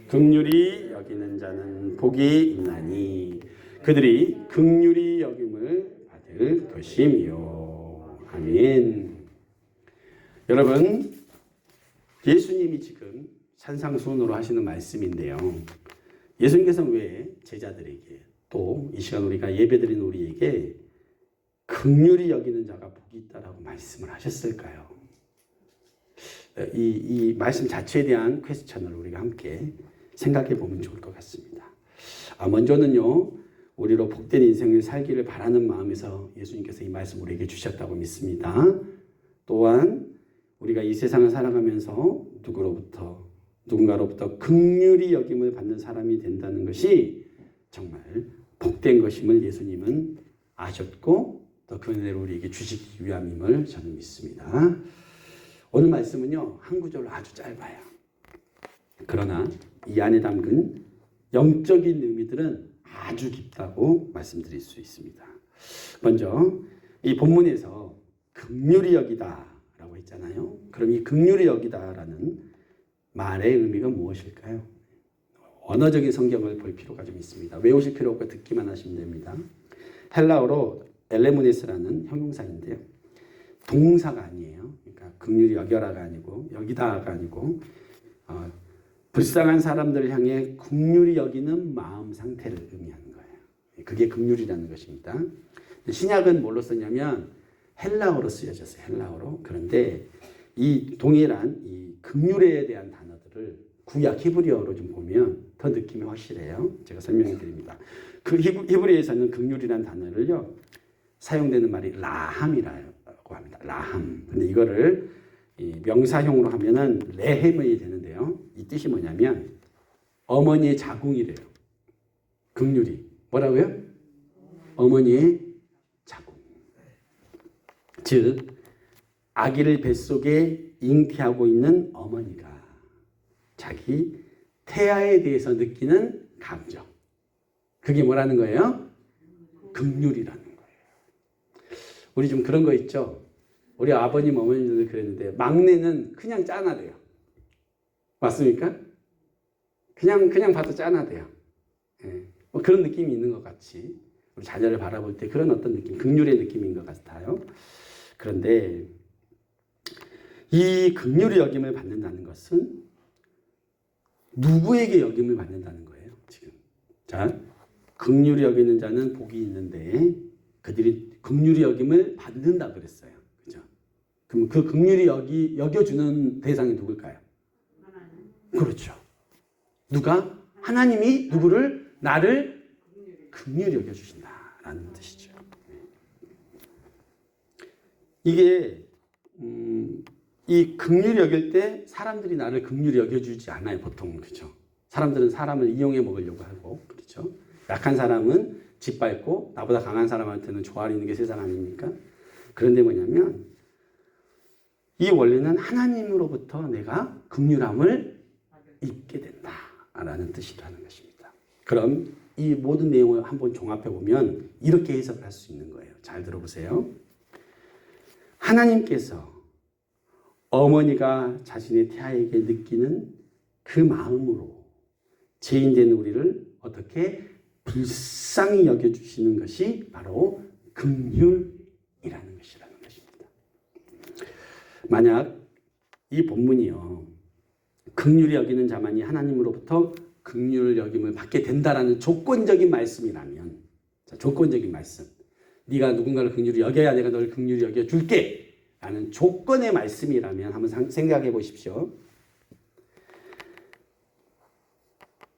긍휼히 여기는 자는 복이 있나니 그들이 긍휼히 여김을 받을 것이며. 아멘. 여러분, 예수님이 지금 산상수훈으로 하시는 말씀인데요. 예수님께서 왜 제자들에게 또 이 시간 우리가 예배드린 우리에게 긍휼히 여기는 자가 복이 있다라고 말씀을 하셨을까요? 이 말씀 자체에 대한 퀘스천을 우리가 함께 생각해 보면 좋을 것 같습니다. 먼저는요, 우리로 복된 인생을 살기를 바라는 마음에서 예수님께서 이 말씀 우리에게 주셨다고 믿습니다. 또한 우리가 이 세상을 살아가면서 누군가로부터 긍휼히 여김을 받는 사람이 된다는 것이 정말 복된 것임을 예수님은 아셨고 또 그 은혜를 우리에게 주시기 위함임을 저는 믿습니다. 오늘 말씀은요, 한 구절로 아주 짧아요. 그러나 이 안에 담긴 영적인 의미들은 아주 깊다고 말씀드릴 수 있습니다. 먼저 이 본문에서 긍휼히 여기다 라고 했잖아요. 그럼 이 긍휼히 여기다라는 말의 의미가 무엇일까요? 언어적인 성경을 볼 필요가 좀 있습니다. 외우실 필요 없고 듣기만 하시면 됩니다. 헬라어로 엘레모네스라는 형용사인데요. 동사가 아니에요. 그러니까 긍휼히 여겨라가 아니고 여기다가 아니고 불쌍한 사람들을 향해 긍휼히 여기는 마음 상태를 의미하는 거예요. 그게 긍휼이라는 것입니다. 신약은 뭘로 썼냐면 헬라어로 쓰여졌어요. 헬라어로. 그런데 이 동일한 이 긍휼에 대한 단어들을 구약 히브리어로 좀 보면 더 느낌이 확실해요. 제가 설명해 드립니다. 그 히브리어에서는 긍휼이라는 단어를요, 사용되는 말이 라함이라고 합니다. 라함. 근데 이거를 명사형으로 하면은 레헴이 되는데요. 이 뜻이 뭐냐면 어머니의 자궁이래요. 긍휼이 뭐라고요? 어머니의 자궁. 즉 아기를 뱃속에 잉태하고 있는 어머니가 자기 태아에 대해서 느끼는 감정. 그게 뭐라는 거예요? 긍휼이라는 거예요. 우리 좀 그런 거 있죠? 우리 아버님, 어머님들도 그랬는데 막내는 그냥 짠하대요. 맞습니까? 그냥 봐도 짠하대요. 예. 뭐 그런 느낌이 있는 것 같이 우리 자녀를 바라볼 때 그런 어떤 느낌, 긍휼의 느낌인 것 같아요. 그런데 이 긍휼히 여김을 받는다는 것은 누구에게 여김을 받는다는 거예요, 지금. 자, 긍휼히 여기는 자는 복이 있는데 그들이 긍휼히 여김을 받는다 그랬어요. 그죠? 그럼 그 긍휼히 여겨주는 대상이 누굴까요? 하나님. 그렇죠. 누가? 하나님이 나를 긍휼히 여겨주신다라는 뜻이죠. 이게 이 긍휼히 여길 때 사람들이 나를 긍휼히 여겨주지 않아요, 보통. 그렇죠? 사람들은 사람을 이용해 먹으려고 하고, 그렇죠? 약한 사람은 짓밟고 나보다 강한 사람한테는 조아리는 게 세상 아닙니까? 그런데 뭐냐면 이 원리는 하나님으로부터 내가 긍휼함을 입게 된다라는 뜻이라는 것입니다. 그럼 이 모든 내용을 한번 종합해 보면 이렇게 해석할 수 있는 거예요. 잘 들어보세요. 하나님께서 어머니가 자신의 태아에게 느끼는 그 마음으로 죄인된 우리를 어떻게 불쌍히 여겨주시는 것이 바로 긍휼이라는 것이라는 것입니다. 만약 이 본문이요, 긍휼히 여기는 자만이 하나님으로부터 긍휼 여김을 받게 된다라는 조건적인 말씀이라면, 자, 조건적인 말씀, 네가 누군가를 긍휼히 여겨야 내가 너를 긍휼히 여겨줄게 라는 조건의 말씀이라면 한번 생각해 보십시오.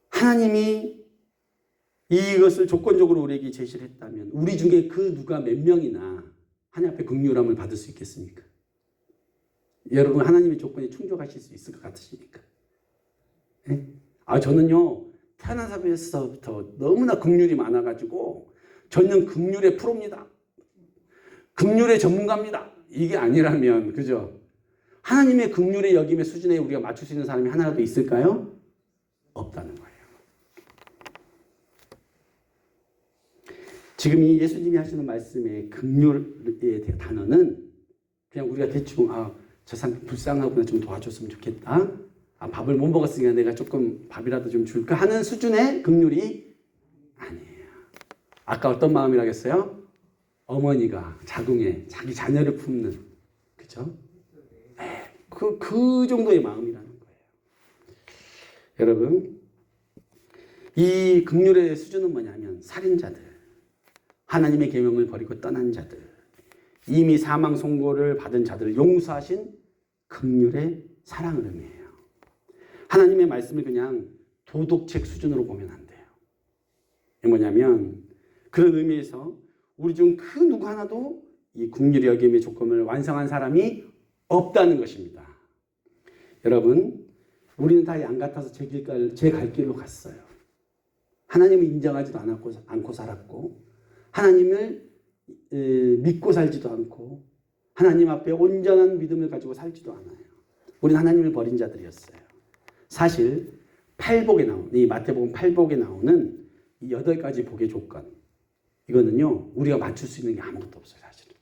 하나님이 이것을 조건적으로 우리에게 제시를 했다면 우리 중에 그 누가 몇 명이나 하나님 앞에 긍휼함을 받을 수 있겠습니까? 여러분, 하나님의 조건에 충족하실 수 있을 것 같으십니까? 네? 저는요, 태어나서부터 너무나 긍휼이 많아가지고 저는 긍휼의 프로입니다. 긍휼의 전문가입니다. 이게 아니라면, 그죠? 하나님의 긍휼의 여김의 수준에 우리가 맞출 수 있는 사람이 하나라도 있을까요? 없다는 거예요. 지금 이 예수님이 하시는 말씀의 긍휼의 단어는 그냥 우리가 대충 저 사람 불쌍하구나, 좀 도와줬으면 좋겠다, 아, 밥을 못 먹었으니까 내가 조금 밥이라도 좀 줄까 하는 수준의 긍휼이 아니에요. 아까 어떤 마음이라겠어요? 어머니가 자궁에 자기 자녀를 품는, 그죠? 네, 그 정도의 마음이라는 거예요. 여러분, 이 긍휼의 수준은 뭐냐면 살인자들, 하나님의 계명을 버리고 떠난 자들, 이미 사망 선고를 받은 자들을 용서하신 긍휼의 사랑을 의미해요. 하나님의 말씀을 그냥 도덕책 수준으로 보면 안 돼요. 이게 뭐냐면 그런 의미에서 우리 중 그 누구 하나도 이 긍휼의 여김의 조건을 완성한 사람이 없다는 것입니다. 여러분, 우리는 다 양 같아서 제 갈 길로 갔어요. 하나님을 인정하지도 않고 살았고, 하나님을 믿고 살지도 않고, 하나님 앞에 온전한 믿음을 가지고 살지도 않아요. 우리는 하나님을 버린 자들이었어요. 사실 이 마태복음 8복에 나오는 이 8가지 복의 조건, 이거는요 우리가 맞출 수 있는 게 아무것도 없어요. 사실은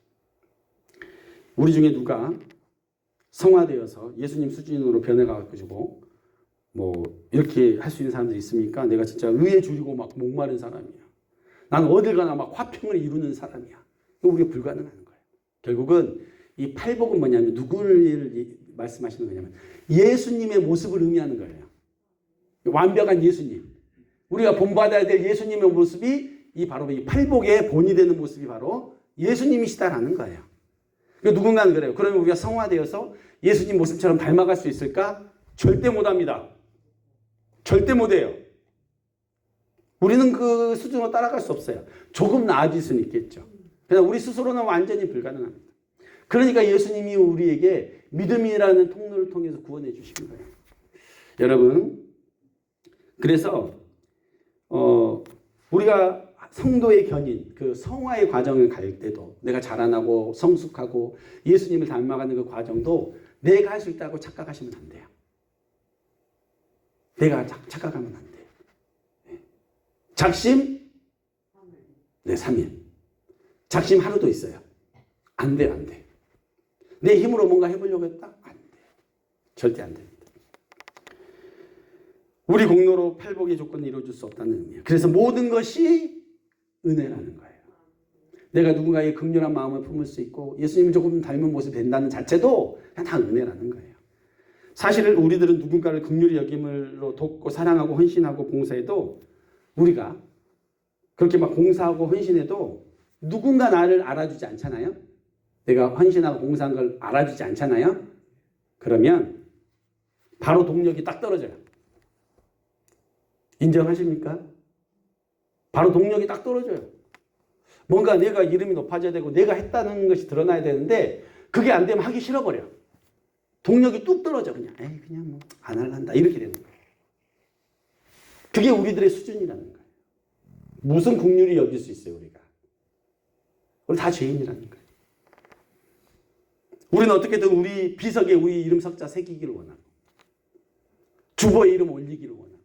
우리 중에 누가 성화되어서 예수님 수준으로 변해가지고 뭐 이렇게 할 수 있는 사람들이 있습니까? 내가 진짜 의에 줄이고 막 목마른 사람이야, 나는 어딜 가나 막 화평을 이루는 사람이야, 이거 우리가 불가능한 거예요. 결국은 이 8복은 뭐냐면 누구를 말씀하시는 거냐면 예수님의 모습을 의미하는 거예요. 완벽한 예수님, 우리가 본받아야 될 예수님의 모습이 바로 이 8복의 본이 되는 모습이 바로 예수님이시다라는 거예요. 그러니까 누군가는 그래요. 그러면 우리가 성화되어서 예수님 모습처럼 닮아갈 수 있을까? 절대 못합니다. 절대 못해요. 우리는 그 수준으로 따라갈 수 없어요. 조금 나아질 수는 있겠죠. 그냥 우리 스스로는 완전히 불가능합니다. 그러니까 예수님이 우리에게 믿음이라는 통로를 통해서 구원해 주신 거예요. 여러분, 그래서 우리가 성도의 견인, 그 성화의 과정을 갈 때도 내가 자라나고 성숙하고 예수님을 닮아가는 그 과정도 내가 할 수 있다고 착각하시면 안 돼요. 내가 착각하면 안 돼요. 작심? 네, 3일. 작심 하루도 있어요. 안 돼요, 안 돼. 내 힘으로 뭔가 해보려고 했다? 안 돼. 절대 안 됩니다. 우리 공로로 8복의 조건을 이루어줄 수 없다는 의미예요. 그래서 모든 것이 은혜라는 거예요. 내가 누군가의 긍휼한 마음을 품을 수 있고 예수님을 조금 닮은 모습이 된다는 자체도 그냥 다 은혜라는 거예요. 사실 우리들은 누군가를 긍휼히 여김으로 돕고 사랑하고 헌신하고 봉사해도, 우리가 그렇게 막 봉사하고 헌신해도 누군가 나를 알아주지 않잖아요. 내가 헌신하고 봉사한 걸 알아주지 않잖아요. 그러면 바로 동력이 딱 떨어져요. 인정하십니까? 바로 동력이 딱 떨어져요. 뭔가 내가 이름이 높아져야 되고 내가 했다는 것이 드러나야 되는데 그게 안 되면 하기 싫어버려. 동력이 뚝 떨어져. 그냥 그냥 뭐 안 할란다 이렇게 되는 거예요. 그게 우리들의 수준이라는 거예요. 무슨 긍휼이 여길 수 있어요. 우리 다 죄인이라는 거예요. 우리는 어떻게든 우리 비석에 우리 이름 석자 새기기를 원하고, 주보에 이름 올리기를 원하고,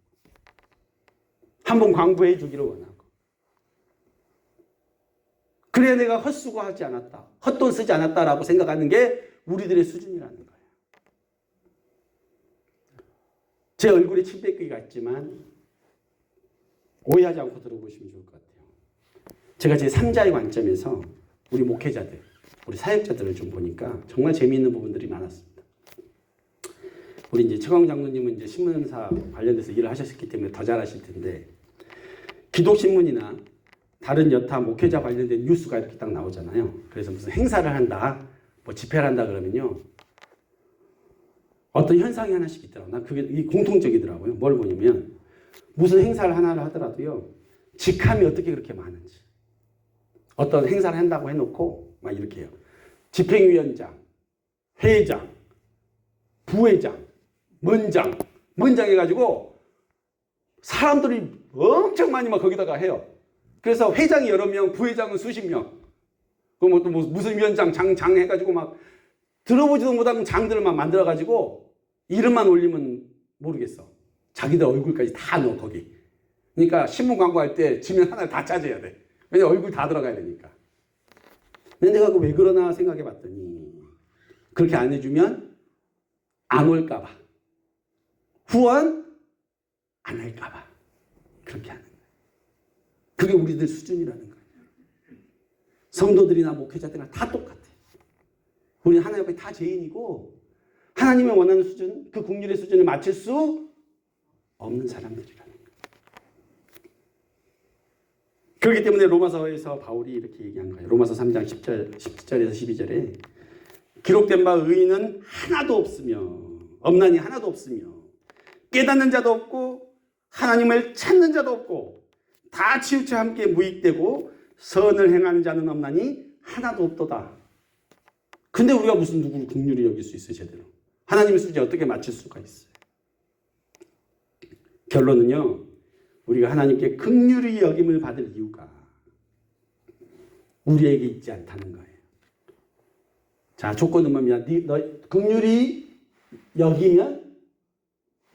한번 광고해 주기를 원하고, 그래야 내가 헛수고하지 않았다, 헛돈 쓰지 않았다라고 생각하는 게 우리들의 수준이라는 거예요. 제 얼굴에 침 뱉기가 있지만 오해하지 않고 들어보시면 좋을 것 같아요. 제가 제 3자의 관점에서 우리 목회자들, 우리 사역자들을 좀 보니까 정말 재미있는 부분들이 많았습니다. 우리 이제 최광 장로님은 이제 신문사 관련돼서 일을 하셨기 때문에 더 잘하실 텐데, 기독신문이나 다른 여타 목회자 관련된 뉴스가 이렇게 딱 나오잖아요. 그래서 무슨 행사를 한다, 뭐 집회를 한다 그러면요, 어떤 현상이 하나씩 있더라고요. 난 그게 공통적이더라고요. 뭘 보냐면 무슨 행사를 하나를 하더라도요, 직함이 어떻게 그렇게 많은지. 어떤 행사를 한다고 해놓고 막 이렇게 해요. 집행위원장, 회장, 부회장, 먼장 해가지고 사람들이 엄청 많이 막 거기다가 해요. 그래서 회장이 여러 명, 부회장은 수십 명, 그럼 또 무슨 위원장, 장 해가지고 막 들어보지도 못하는 장들을 막 만들어가지고 이름만 올리면 모르겠어. 자기들 얼굴까지 다 넣어 거기. 그러니까 신문 광고할 때 지면 하나를 다 짜줘야 돼. 왜냐면 얼굴 다 들어가야 되니까. 근데 내가 왜 그러나 생각해 봤더니, 그렇게 안 해주면 안 올까 봐. 후원 안 할까봐 그렇게 하는 거예요. 그게 우리들 수준이라는 거예요. 성도들이나 목회자들이나 다 똑같아요. 우리는 하나님 앞에 다 죄인이고 하나님의 원하는 수준, 그 국률의 수준에 맞출 수 없는 사람들이라는 거예요. 그렇기 때문에 로마서에서 바울이 이렇게 얘기한 거예요. 로마서 3장 10절에서 12절에 기록된 바 의인은 하나도 없으며 없나니 하나도 없으며 깨닫는 자도 없고 하나님을 찾는 자도 없고 다 치우쳐 함께 무익되고 선을 행하는 자는 없나니 하나도 없도다. 근데 우리가 무슨 누구를 긍휼히 여길 수 있어요, 제대로? 하나님의 수준에 어떻게 맞출 수가 있어요? 결론은요, 우리가 하나님께 긍휼히 여김을 받을 이유가 우리에게 있지 않다는 거예요. 자, 조건은 뭡니까? 너 긍휼히 여기면,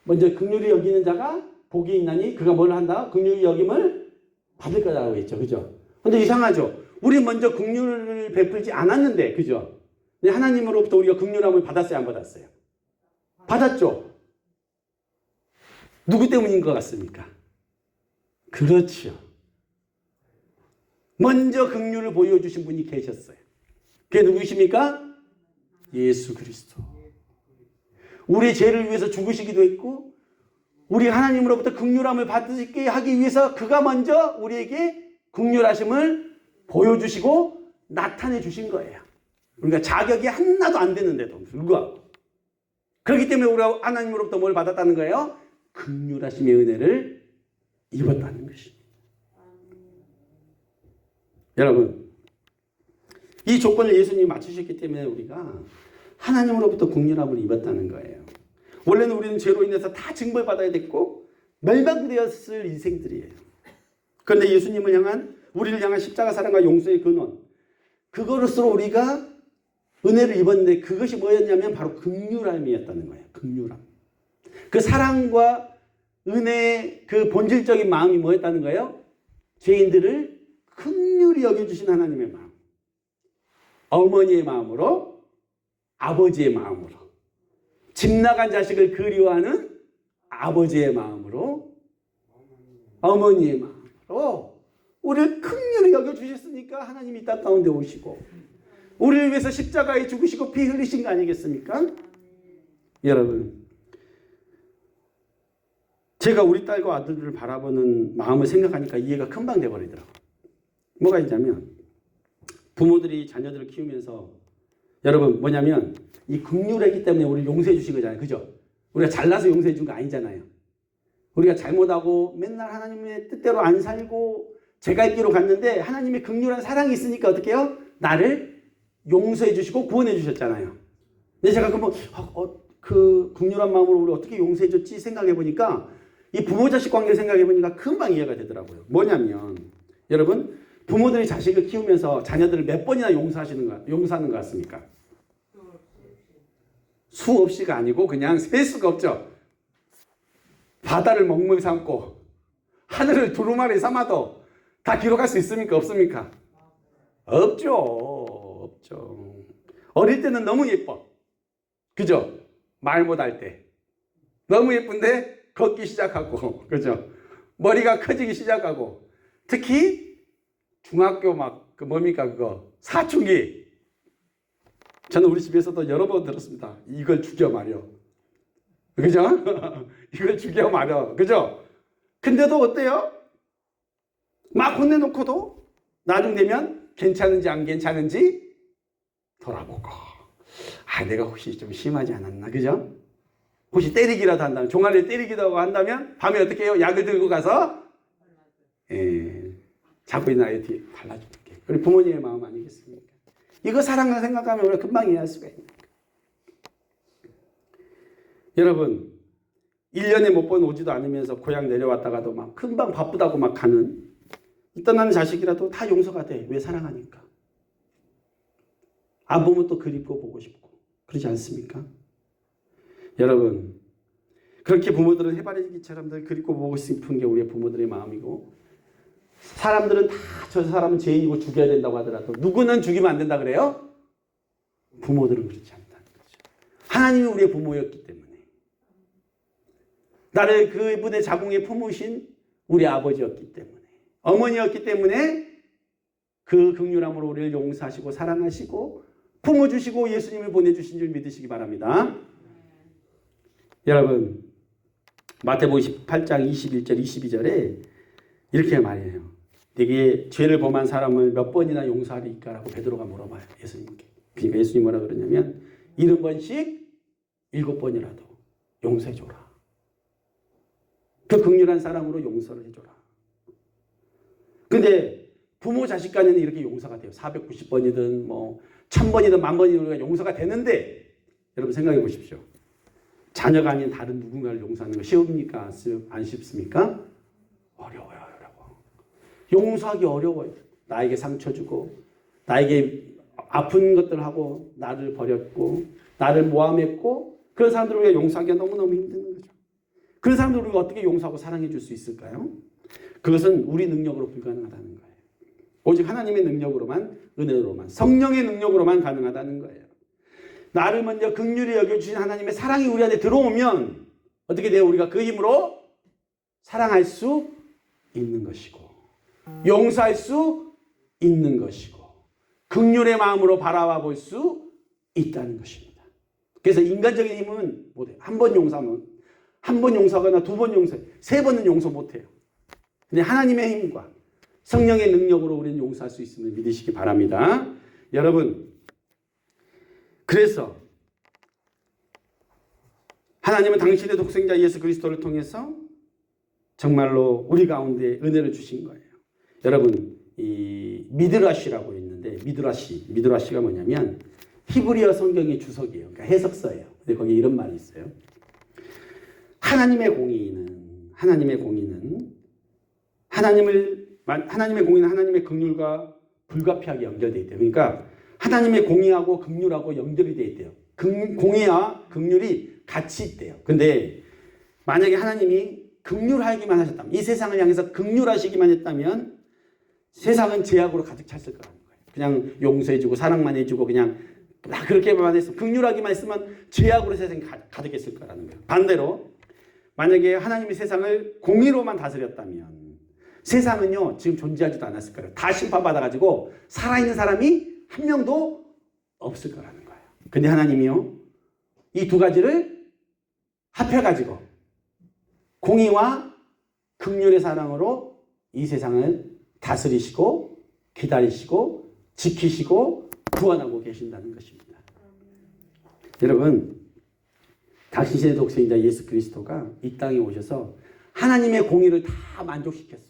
먼저 긍휼히 여기는 자가 복이 있나니 그가 뭘 한다? 긍휼히 여김을 받을 거라고 했죠. 그죠? 근데 이상하죠? 우리 먼저 긍휼을 베풀지 않았는데, 그죠? 근데 하나님으로부터 우리가 긍휼함을 받았어요, 안 받았어요? 받았죠? 누구 때문인 것 같습니까? 그렇죠. 먼저 긍휼을 보여주신 분이 계셨어요. 그게 누구십니까? 예수 그리스도. 우리의 죄를 위해서 죽으시기도 했고 우리 하나님으로부터 긍휼함을 받게 하기 위해서 그가 먼저 우리에게 긍휼하심을 보여주시고 나타내 주신 거예요. 우리가 자격이 하나도 안 되는데도 불구하고. 그렇기 때문에 우리가 하나님으로부터 뭘 받았다는 거예요? 긍휼하심의 은혜를 입었다는 것입니다. 여러분, 이 조건을 예수님이 맞추셨기 때문에 우리가 하나님으로부터 긍휼함을 입었다는 거예요. 원래는 우리는 죄로 인해서 다 징벌받아야 됐고 멸망되었을 인생들이에요. 그런데 예수님을 향한 우리를 향한 십자가 사랑과 용서의 근원, 그거로서 우리가 은혜를 입었는데 그것이 뭐였냐면 바로 긍휼함이었다는 거예요. 긍휼함. 그 사랑과 은혜의 그 본질적인 마음이 뭐였다는 거예요? 죄인들을 긍휼히 여겨주신 하나님의 마음. 어머니의 마음으로, 아버지의 마음으로, 집 나간 자식을 그리워하는 아버지의 마음으로, 어머니의 마음으로 우리를 긍휼히 여겨주셨으니까 하나님이 이 땅 가운데 오시고 우리를 위해서 십자가에 죽으시고 피 흘리신 거 아니겠습니까? 여러분, 제가 우리 딸과 아들들을 바라보는 마음을 생각하니까 이해가 금방 돼버리더라고요. 뭐가 있냐면 부모들이 자녀들을 키우면서 여러분 뭐냐면 이 긍휼이기 때문에 우리를 용서해 주신 거잖아요. 그죠? 우리가 잘나서 용서해 준 거 아니잖아요. 우리가 잘못하고 맨날 하나님의 뜻대로 안 살고 제갈 길로 갔는데 하나님의 긍휼한 사랑이 있으니까 어떻게 해요? 나를 용서해 주시고 구원해 주셨잖아요. 근데 제가 그 긍휼한 마음으로 우리 어떻게 용서해 줬지 생각해 보니까 이 부모 자식 관계를 생각해 보니까 금방 이해가 되더라고요. 뭐냐면 여러분 부모들이 자식을 키우면서 자녀들을 몇 번이나 용서하는 것 같습니까? 수없이가 아니고 그냥 셀 수가 없죠. 바다를 먹물 삼고 하늘을 두루마리 삼아도 다 기록할 수 있습니까? 없습니까? 없죠. 없죠. 어릴 때는 너무 예뻐. 그죠? 말 못할 때. 너무 예쁜데 걷기 시작하고, 그죠? 머리가 커지기 시작하고, 특히 중학교 사춘기. 저는 우리 집에서도 여러 번 들었습니다. 이걸 죽여 말여. 그죠? 이걸 죽여 말여. 그죠? 근데도 어때요? 막 혼내놓고도 나중 되면 괜찮은지 안 괜찮은지 돌아보고. 내가 혹시 좀 심하지 않았나? 그죠? 혹시 때리기라도 한다면, 종아리를 때리기라도 한다면, 밤에 어떻게 해요? 약을 들고 가서, 자고 있는 아이 뒤에 발라줄게. 우리 부모님의 마음 아니겠습니까? 이거 사랑을 생각하면 우리가 금방 이해할 수가 있는 거예요. 여러분, 1년에 몇 번 오지도 않으면서 고향 내려왔다가도 막 금방 바쁘다고 막 가는, 떠나는 자식이라도 다 용서가 돼. 왜? 사랑하니까. 안 보면 또 그립고 보고 싶고. 그러지 않습니까? 여러분, 그렇게 부모들은 해바라기처럼 그립고 보고 싶은 게 우리의 부모들의 마음이고, 사람들은 다 저 사람은 죄인이고 죽여야 된다고 하더라도 누구는 죽이면 안 된다 그래요? 부모들은 그렇지 않다는 거죠. 하나님이 우리의 부모였기 때문에. 나를 그분의 자궁에 품으신 우리 아버지였기 때문에, 어머니였기 때문에 그 긍휼함으로 우리를 용서하시고 사랑하시고 품어주시고 예수님을 보내주신 줄 믿으시기 바랍니다. 여러분, 마태복음 18장 21절 22절에 이렇게 말해요. 네게 죄를 범한 사람을 몇 번이나 용서하리까라고 베드로가 물어봐요, 예수님께. 그러니까 예수님이 뭐라 그러냐면 70번씩 7번이라도 용서해줘라. 그 긍휼한 사랑으로 용서를 해줘라. 근데 부모 자식 간에는 이렇게 용서가 돼요. 490번이든 뭐 1000번이든 10,000번이든 우리가 용서가 되는데, 여러분 생각해 보십시오. 자녀가 아닌 다른 누군가를 용서하는 거 쉬웁니까? 안 쉽습니까? 어려워요. 용서하기 어려워요. 나에게 상처 주고 나에게 아픈 것들 하고 나를 버렸고 나를 모함했고, 그런 사람들을 우리가 용서하기가 너무너무 힘든 거죠. 그런 사람들을 우리가 어떻게 용서하고 사랑해 줄 수 있을까요? 그것은 우리 능력으로 불가능하다는 거예요. 오직 하나님의 능력으로만, 은혜로만, 성령의 능력으로만 가능하다는 거예요. 나를 먼저 긍휼히 여겨주신 하나님의 사랑이 우리 안에 들어오면 어떻게 돼요? 우리가 그 힘으로 사랑할 수 있는 것이고 용서할 수 있는 것이고 긍휼의 마음으로 바라봐 볼 수 있다는 것입니다. 그래서 인간적인 힘은 못해요. 한 번 용서하면, 한 번 용서하거나 2번 용서해, 3번은 용서 못해요. 근데 하나님의 힘과 성령의 능력으로 우리는 용서할 수 있음을 믿으시기 바랍니다. 여러분, 그래서 하나님은 당신의 독생자 예수 그리스도를 통해서 정말로 우리 가운데 은혜를 주신 거예요. 여러분, 이 미드라시라고 있는데, 미드라시가 뭐냐면 히브리어 성경의 주석이에요. 그러니까 해석서예요. 근데 거기에 이런 말이 있어요. 하나님의 공의는 하나님의 긍휼과 불가피하게 연결되어 있대요. 그러니까 하나님의 공의하고 긍휼하고 연결이 되어 있대요. 공의와 긍휼이 같이 있대요. 근데 만약에 하나님이 긍휼하기만 하셨다면, 이 세상을 향해서 긍휼하시기만 했다면 세상은 죄악으로 가득 찼을 거라는 거예요. 그냥 용서해주고 사랑만 해주고 그냥 그렇게만 했으면, 긍휼하기만 했으면 죄악으로 세상이 가득했을 거라는 거예요. 반대로 만약에 하나님이 세상을 공의로만 다스렸다면 세상은요 지금 존재하지도 않았을 거예요. 다 심판받아가지고 살아있는 사람이 한 명도 없을 거라는 거예요. 근데 하나님이요 이 두 가지를 합해가지고 공의와 긍휼의 사랑으로 이 세상을 다스리시고 기다리시고 지키시고 구원하고 계신다는 것입니다. 여러분, 당신의 독생자 예수 그리스도가 이 땅에 오셔서 하나님의 공의를 다 만족시켰어요.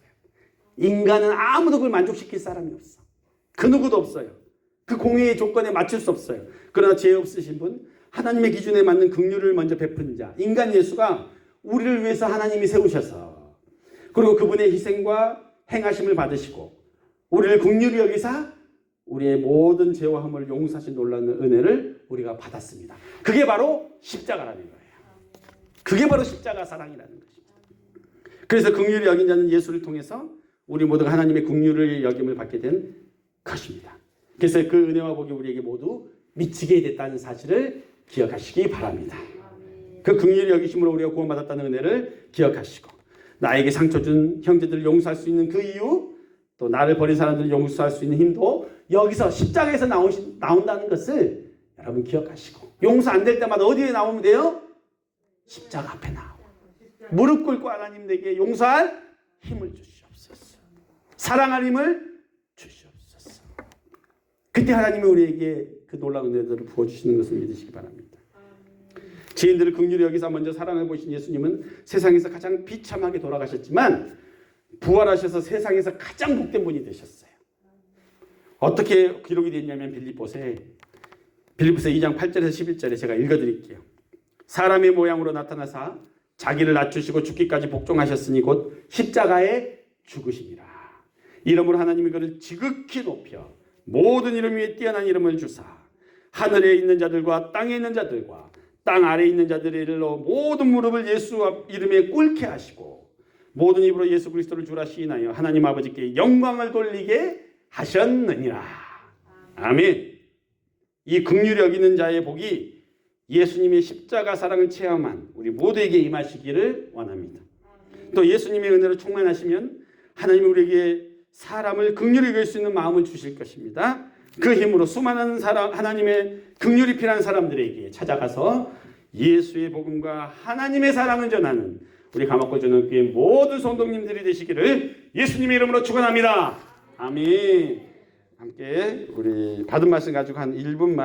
인간은 아무도 그걸 만족시킬 사람이 없어. 그 누구도 없어요. 그 공의의 조건에 맞출 수 없어요. 그러나 죄 없으신 분, 하나님의 기준에 맞는 긍휼을 먼저 베푼 자, 인간 예수가 우리를 위해서 하나님이 세우셔서, 그리고 그분의 희생과 행하심을 받으시고 우리를 긍휼히 여기사 우리의 모든 죄와 허물을 용서하신 놀라운 은혜를 우리가 받았습니다. 그게 바로 십자가라는 거예요. 그게 바로 십자가 사랑이라는 것입니다. 그래서 긍휼히 여긴 자는 예수를 통해서 우리 모두가 하나님의 긍휼을 여김을 받게 된 것입니다. 그래서 그 은혜와 복이 우리에게 모두 미치게 됐다는 사실을 기억하시기 바랍니다. 그 긍휼히 여기심으로 우리가 구원받았다는 은혜를 기억하시고, 나에게 상처 준 형제들을 용서할 수 있는 그 이유, 또 나를 버린 사람들을 용서할 수 있는 힘도 여기서 십자가에서 나온다는 것을 여러분 기억하시고, 용서 안 될 때마다 어디에 나오면 돼요? 십자가 앞에 나오고 무릎 꿇고 하나님 내게 용서할 힘을 주시옵소서, 사랑할 힘을 주시옵소서. 그때 하나님이 우리에게 그 놀라운 은혜들을 부어주시는 것을 믿으시기 바랍니다. 죄인들을 긍휼히 여기서 먼저 사랑해 보신 예수님은 세상에서 가장 비참하게 돌아가셨지만 부활하셔서 세상에서 가장 복된 분이 되셨어요. 어떻게 기록이 됐냐면 빌립보서 2장 8절에서 11절에 제가 읽어드릴게요. 사람의 모양으로 나타나사 자기를 낮추시고 죽기까지 복종하셨으니 곧 십자가에 죽으심이라. 이름으로 하나님이 그를 지극히 높여 모든 이름 위에 뛰어난 이름을 주사 하늘에 있는 자들과 땅에 있는 자들과 땅 아래에 있는 자들의 일로 모든 무릎을 예수 이름에 꿇게 하시고 모든 입으로 예수 그리스도를 주라 시인하여 하나님 아버지께 영광을 돌리게 하셨느니라. 아멘. 이 긍휼히 여기는 자의 복이 예수님의 십자가 사랑을 체험한 우리 모두에게 임하시기를 원합니다. 또 예수님의 은혜로 충만하시면 하나님이 우리에게 사람을 긍휼히 여길 수 있는 마음을 주실 것입니다. 그 힘으로 수많은 사람, 하나님의 긍휼이 필요한 사람들에게 찾아가서 예수의 복음과 하나님의 사랑을 전하는 우리 가마골 전원교회 모든 성도님들이 되시기를 예수님의 이름으로 축원합니다. 아멘. 함께 우리 받은 말씀 가지고 한 1분만